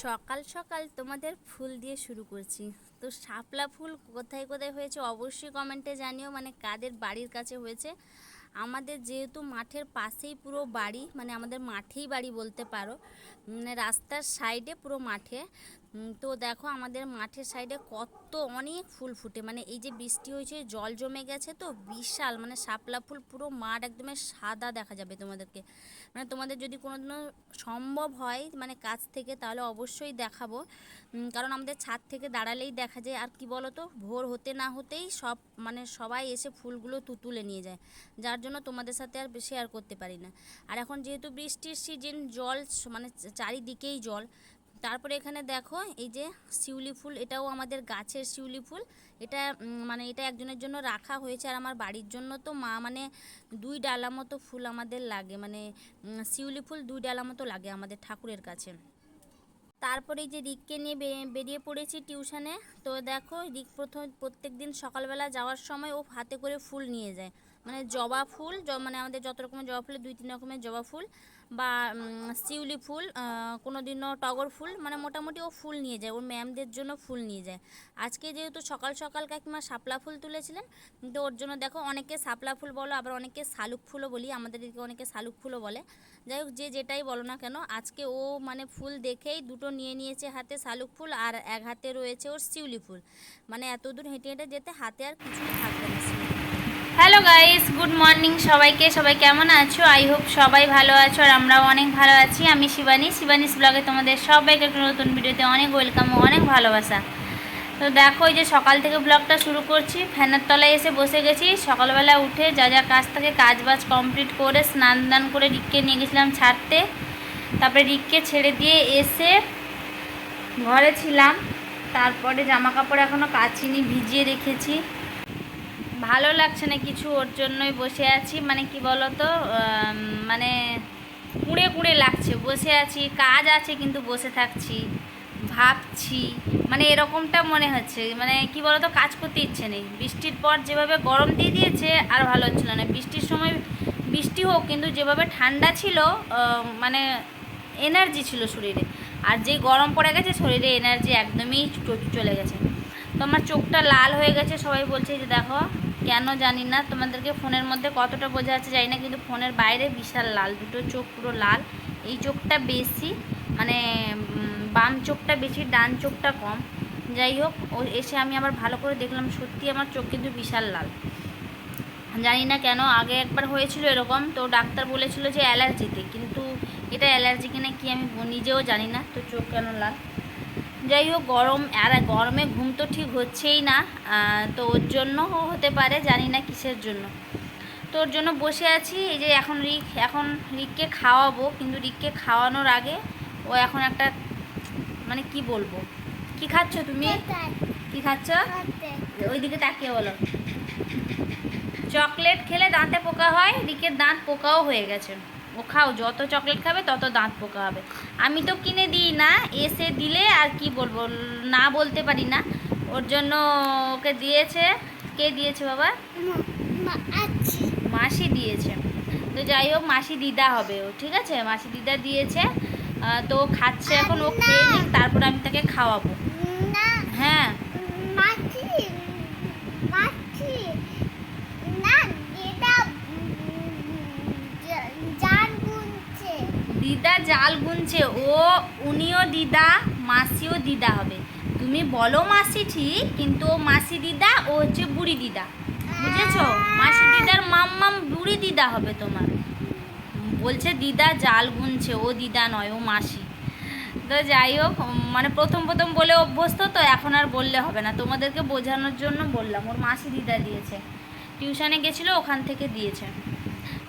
সকাল সকাল তোমাদের ফুল দিয়ে শুরু করছি। তো শাপলা ফুল কোথায় কোথায় হয়েছে অবশ্যই কমেন্টে জানিও, মানে কাদের বাড়ির কাছে হয়েছে। আমাদের যেহেতু মাঠের পাশেই পুরো বাড়ি, মানে আমাদের মাঠেই বাড়ি বলতে পারো, মানে রাস্তার সাইডে পুরো মাঠে। তো দেখো আমাদের মাঠের সাইডে কত অনেক ফুল ফুটে, মানে এই যে বৃষ্টি হয়েছে জল জমে গেছে তো বিশাল, মানে শাপলা ফুল পুরো মাঠ একদমই সাদা দেখা যাবে তোমাদেরকে। মানে তোমাদের যদি কোনোদিনও সম্ভব হয় মানে কাছ থেকে, তাহলে অবশ্যই দেখাবো। কারণ আমাদের ছাদ থেকে দাঁড়ালেই দেখা যায়। আর কি বলো তো, ভোর হতে না হতেই মানে সবাই এসে ফুলগুলো তুলে নিয়ে যায়, যার জন্য তোমাদের সাথে আর শেয়ার করতে পারি না। আর এখন যেহেতু বৃষ্টির সিজন, জল মানে চারিদিকেই জল। তারপরে এখানে দেখো এই যে শিউলি ফুল, এটাও আমাদের গাছের শিউলি ফুল। এটা মানে এটা একজনের জন্য রাখা হয়েছে, আর আমার বাড়ির জন্য তো মা মানে 2 ডালা মতো ফুল আমাদের লাগে, মানে শিউলি ফুল 2 ডালা মতো লাগে আমাদের ঠাকুরের কাছে। তারপরে এই যে রিককে নিয়ে বেরিয়ে পড়েছি টিউশনে। তো দেখো রিক প্রত্যেক দিন সকালবেলা যাওয়ার সময় ও হাতে করে ফুল নিয়ে যায়, মানে জবা ফুল, মানে আমাদের যত রকমের জবা ফুলের 2-3 রকমের জবা ফুল বা শিউলি ফুল, কোনো দিনও টগর ফুল, মানে মোটামুটি ও ফুল নিয়ে যায়, ওর ম্যামদের জন্য ফুল নিয়ে যায়। আজকে যেহেতু সকাল সকাল কাকিমা শাপলা ফুল তুলেছিলেন, তো ওর জন্য দেখো অনেকে শাপলা ফুল বলো, আবার অনেকে শালুক ফুলও বলি, আমাদের দিকে অনেকে শালুক ফুলও বলে। যাই হোক, যে যেটাই বলো না কেন, আজকে ও মানে ফুল দেখেই দুটো নিয়ে নিয়েছে হাতে, শালুক ফুল, আর এক হাতে রয়েছে ওর শিউলি ফুল। মানে এত দূর হেঁটে হেঁটে যেতে হাতে আর কিছুই থাকবে না। হ্যালো গাইস, গুড মর্নিং সবাইকে। সবাই কেমন আছো? আই হোপ সবাই ভালো আছো, আর আমরাও অনেক ভালো আছি। আমি শিবানীস ব্লগে তোমাদের সবাইকে একটা নতুন ভিডিওতে অনেক ওয়েলকাম ও অনেক ভালোবাসা। তো দেখো এই যে সকাল থেকে ব্লগটা শুরু করছি, ফ্যানের তলায় এসে বসে গেছি। সকালবেলা উঠে যা যা কাজ থাকে কাজ বাজ কমপ্লিট করে স্নান দান করে রিককে নিয়ে গেছিলাম ছাড়তে। তারপরে রিককে ছেড়ে দিয়ে এসে ঘরে ছিলাম। তারপরে জামা কাপড় এখনও কাচিনি, ভিজিয়ে রেখেছি। ভালো লাগছে না কিছু, ওর জন্যই বসে আছি। মানে কি বলো তো, মানে কুঁড়ে কুঁড়ে লাগছে, বসে আছি, কাজ আছে কিন্তু বসে থাকছি, ভাবছি, মানে এরকমটা মনে হচ্ছে। মানে কি বলো তো, কাজ করতে ইচ্ছে নেই। বৃষ্টির পর যেভাবে গরম দিয়ে দিয়েছে আর ভালো হচ্ছিল না। বৃষ্টির সময় বৃষ্টি হোক, কিন্তু যেভাবে ঠান্ডা ছিল, মানে এনার্জি ছিল শরীরে, আর যেই গরম পড়ে গেছে শরীরে এনার্জি একদমই চলে গেছে। তো আমার চোখটা লাল হয়ে গেছে, সবাই বলছে যে দেখো, কেন জানি না, তোমাদেরকে ফোনের মধ্যে কতটা বোঝা যাচ্ছে জানি না, কিন্তু ফোনের বাইরে বিশাল লাল, দুটো চোখ পুরো লাল। এই চোখটা বেশি, মানে বাম চোখটা বেশি, ডান চোখটা কম। যাই হোক, ও এসে আমি আবার ভালো করে দেখলাম, সত্যি আমার চোখ কিন্তু বিশাল লাল। জানি না কেন, আগে একবার হয়েছিল এরকম, তো ডাক্তার বলেছিল যে অ্যালার্জিতে, কিন্তু এটা অ্যালার্জি কিনা কি আমি নিজেও জানি না, তো চোখ কেন লাল। যাই হোক, গরমে ঘুম তো ঠিক হচ্ছেই না, তো ওর জন্য হতে পারে, জানি না কিসের জন্য। তো ওর জন্য বসে আছি। এই যে এখন রিককে খাওয়াবো, কিন্তু রিককে খাওয়ানোর আগে ও এখন একটা, মানে কি বলবো, কি খাচ্ছ তুমি? কি খাচ্ছ? ওইদিকে তাকিয়ে বলো। চকলেট খেলে দাঁতে পোকা হয়, রিকের দাঁত পোকাও হয়ে গেছে। ও খাও, যত চকলেট খাবে তত দাঁত পোকা হবে। আমি তো কিনে দিই না, এসে দিলে আর কি বলবো, না বলতে পারি না। ওর জন্য ওকে দিয়েছে। কে দিয়েছে বাবা? মাসি দিয়েছে। তো যাই হোক, মাসি দিদা হবে ও, ঠিক আছে, মাসি দিদা দিয়েছে। তো খাচ্ছে এখন, ও খেয়ে নিক, তারপর আমি তাকে খাওয়াবো। হ্যাঁ, দিদা জাল গুনছে। উনিও দিদা, মাসিও দিদা হবে। তুমি বলো মাসি ঠিক, কিন্তু ও মাসি দিদা, ও হচ্ছে বুড়ি দিদা, বুঝেছো? মাসি দিদার মাম্মাম বুড়ি দিদা হবে তোমার। বলছে দিদা জাল গুনছে, ও দিদা নয়, ও মাসি। তো যাই হোক, মানে প্রথম বলে অভ্যস্ত, তো এখন আর বললে হবে না, তোমাদেরকে বোঝানোর জন্য বললাম। ওর মাসি দিদা দিয়েছে, টিউশনে গেছিলো, ওখান থেকে দিয়েছে।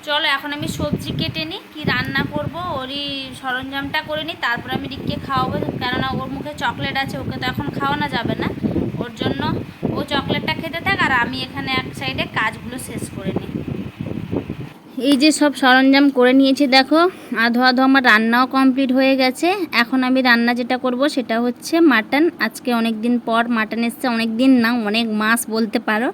চলো এখন আমি সবজি কেটে নিই, কী রান্না করব ওরই সরঞ্জামটা করে নিই, তারপর আমি রিককে খাওয়াবো। কেননা ওর মুখে চকলেট আছে, ওকে তো এখন খাওয়ানো যাবে না। ওর জন্য ও চকলেটটা খেতে থাক, আর আমি এখানে এক সাইডে কাজগুলো শেষ করে নিই। এই যে সব সরঞ্জাম করে নিয়েছি দেখো, আধো আধো আমার রান্নাও কমপ্লিট হয়ে গেছে। এখন আমি রান্না যেটা করব সেটা হচ্ছে মাটন। আজকে অনেক দিন পর মাটন এসছে, অনেক দিন না অনেক মাস বলতে পারো।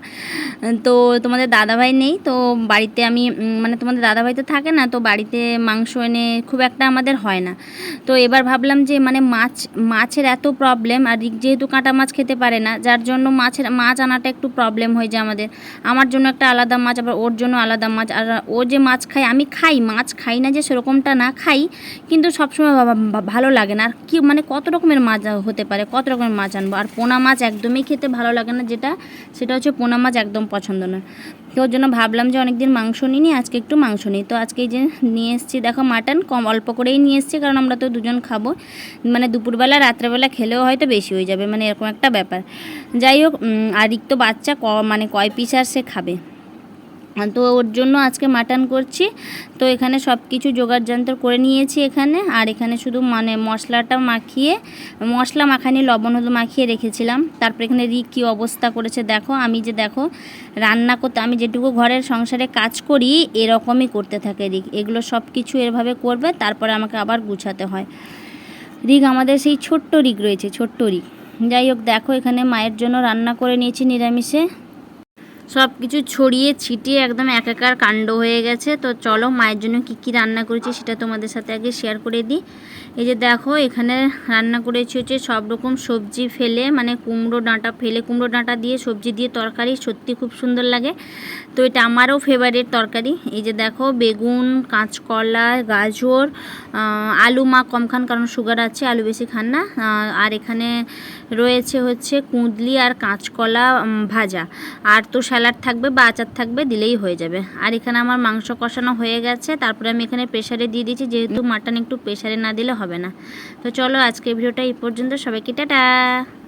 তো তোমাদের দাদাভাই নেই, তো বাড়িতে আমি মানে তোমাদের দাদাভাই তো থাকে না, তো বাড়িতে মাংস এনে খুব একটা আমাদের হয় না। তো এবার ভাবলাম যে মানে মাছের এত প্রবলেম, আর যেহেতু কাঁটা মাছ খেতে পারে না, যার জন্য মাছ আনাটা একটু প্রবলেম হয়ে যায় আমাদের। আমার জন্য একটা আলাদা মাছ, আবার ওর জন্য আলাদা মাছ। আর ও যে মাছ খায়, আমি খাই মাছ, খাই না যে সেরকমটা না, খাই, কিন্তু সবসময় ভালো লাগে না। আর কি মানে কত রকমের মাছ হতে পারে, কত রকমের মাছ আনবো। আর পোনা মাছ একদমই খেতে ভালো লাগে না, সেটা হচ্ছে পোনা মাছ একদম পছন্দ না। তো ওর জন্য ভাবলাম যে অনেকদিন মাংস নিই, আজকে একটু মাংস নিই। তো আজকে এই যে নিয়ে এসেছি, দেখো মাটন অল্প করেই নিয়ে এসেছি, কারণ আমরা তো দুজন খাবো। মানে দুপুরবেলা রাত্রেবেলা খেলেও হয়তো বেশি হয়ে যাবে, মানে এরকম একটা ব্যাপার। যাই হোক, আর তো বাচ্চা মানে কয় পিস আর সে খাবে, তো ওর জন্য আজকে মাটন করছি। তো এখানে সব কিছু জোগাড় যন্ত্র করে নিয়েছি এখানে। আর এখানে শুধু মানে মশলাটা মাখিয়ে, মশলা মাখানি লবণ হলুদ মাখিয়ে রেখেছিলাম। তারপর এখানে কী অবস্থা করেছে দেখো। আমি যে দেখো রান্না করতে, আমি যেটুকু ঘরের সংসারে কাজ করি এরকমই করতে থাকে এগুলো সব কিছু এভাবে করবে, তারপরে আমাকে আবার গুছাতে হয়। আমাদের সেই ছোট্ট রয়েছে, ছোট্ট যাই হোক, দেখো এখানে মায়ের জন্য রান্না করে নিয়েছি নিরামিষে। সব কিছু ছড়িয়ে ছিটিয়ে একদম একাকার কাণ্ড হয়ে গেছে। তো চলো মায়ের জন্য কি কি রান্না করেছি সেটা তোমাদের সাথে আগে শেয়ার করে দিই। এই যে দেখো এখানে রান্না করেছি হচ্ছে সব রকম সবজি ফেলে, মানে কুমড়ো ডাঁটা দিয়ে সবজি দিয়ে তরকারি, সত্যি খুব সুন্দর লাগে। তো এটা আমারও ফেভারিট তরকারি। এই যে দেখো বেগুন, কাঁচকলা, গাজর, আলু মা কম খান কারণ সুগার আছে, আলু বেশি খান না। আর এখানে রয়েছে হচ্ছে কুঁদলি আর কাঁচকলা ভাজা, আর তো স্যালাড থাকবে বা আচার থাকবে, দিলেই হয়ে যাবে। আর এখানে আমার মাংস কষানো হয়ে গেছে, তারপরে আমি এখানে প্রেসারে দিয়ে দিয়েছি, যেহেতু মাটন একটু প্রেসারে না দিলে হবে না। তো চলো আজকের ভিডিওটা এই পর্যন্ত, সবাইকে টাটা।